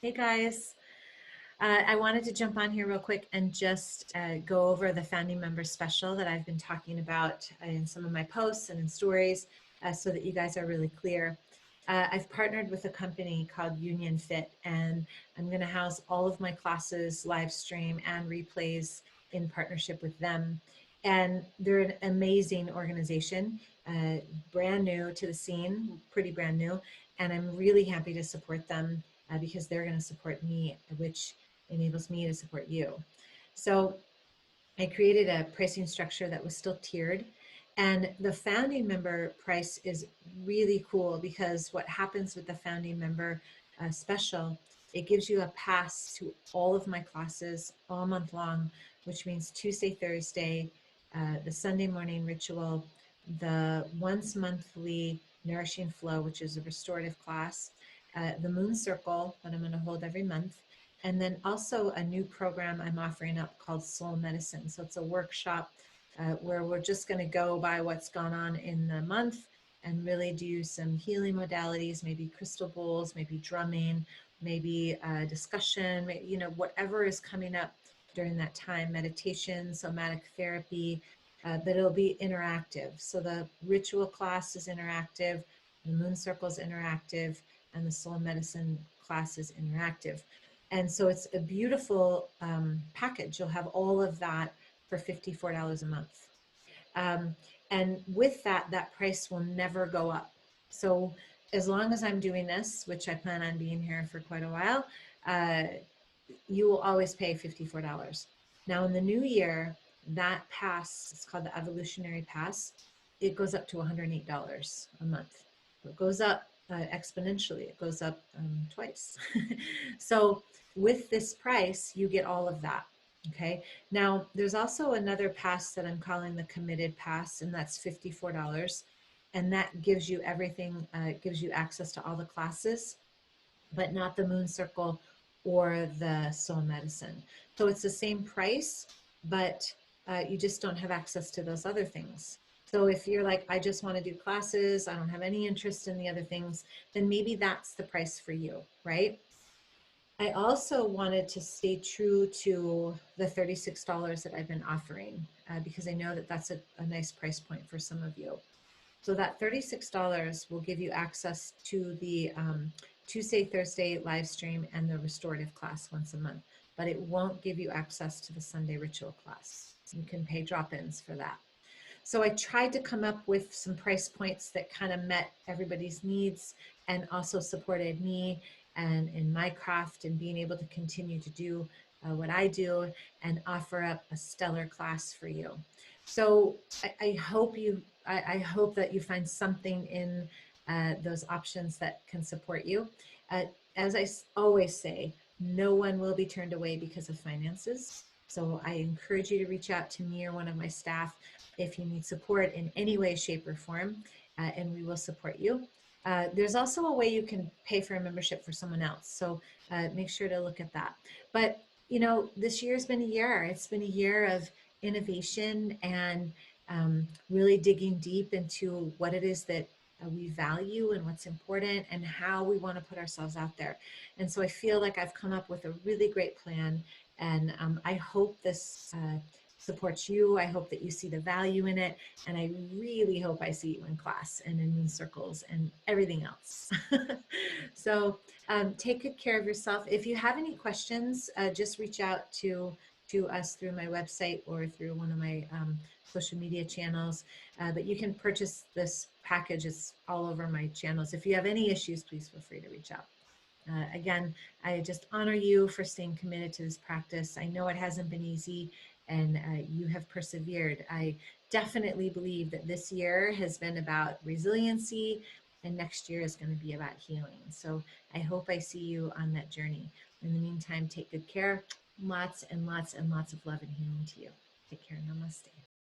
Hey guys, I wanted to jump on here real quick and just go over the founding member special that I've been talking about in some of my posts and in stories so that you guys are really clear. I've partnered with a company called Union Fit, and I'm going to house all of my classes, live stream, and replays in partnership with them. And they're an amazing organization, brand new to the scene, pretty brand new, and I'm really happy to support them because they're going to support me, which enables me to support you. So I created a pricing structure that was still tiered. And the founding member price is really cool because what happens with the founding member special, it gives you a pass to all of my classes all month long, which means Tuesday, Thursday, the Sunday morning ritual, the once monthly nourishing flow, which is a restorative class, the moon circle that I'm going to hold every month, and then also a new program I'm offering up called Soul Medicine. So it's a workshop where we're just going to go by what's gone on in the month and really do some healing modalities, maybe crystal bowls, maybe drumming, maybe discussion, you know, whatever is coming up during that time, meditation, somatic therapy, but it'll be interactive. So the ritual class is interactive, the moon circle is interactive, and the soul medicine class is interactive. And so it's a beautiful package. You'll have all of that for $54 a month. And with that, that price will never go up. So as long as I'm doing this, which I plan on being here for quite a while, you will always pay $54. Now in the new year, that pass, it's called the Evolutionary Pass, it goes up to $108 a month. It goes up exponentially. It goes up twice. So with this price, you get all of that. Okay. Now there's also another pass that I'm calling the Committed Pass, and that's $54. And that gives you everything, gives you access to all the classes, but not the moon circle or the soul medicine. So it's the same price, but you just don't have access to those other things. So if you're like, I just want to do classes, I don't have any interest in the other things, then maybe that's the price for you, right? I also wanted to stay true to the $36 that I've been offering because I know that that's a nice price point for some of you. So that $36 will give you access to the Tuesday, Thursday live stream and the restorative class once a month, but it won't give you access to the Sunday ritual class. You can pay drop-ins for that. So I tried to come up with some price points that kind of met everybody's needs and also supported me and in my craft and being able to continue to do what I do and offer up a stellar class for you. So I hope that you find something in those options that can support you. As I always say, no one will be turned away because of finances. So I encourage you to reach out to me or one of my staff if you need support in any way, shape, or form, and we will support you. There's also a way you can pay for a membership for someone else. So make sure to look at that. But, you know, this year's been a year. It's been a year of innovation and really digging deep into what it is that we value and what's important and how we want to put ourselves out there. And so I feel like I've come up with a really great plan, and I hope this supports you. I hope that you see the value in it, and I really hope I see you in class and in moon circles and everything else. So take good care of yourself. If you have any questions, just reach out to us through my website or through one of my social media channels, but you can purchase this package. It's all over my channels. If you have any issues, please feel free to reach out. Again, I just honor you for staying committed to this practice. I know it hasn't been easy, and you have persevered. I definitely believe that this year has been about resiliency, and next year is going to be about healing. So I hope I see you on that journey. In the meantime, take good care. Lots and lots and lots of love and healing to you. Take care. Namaste.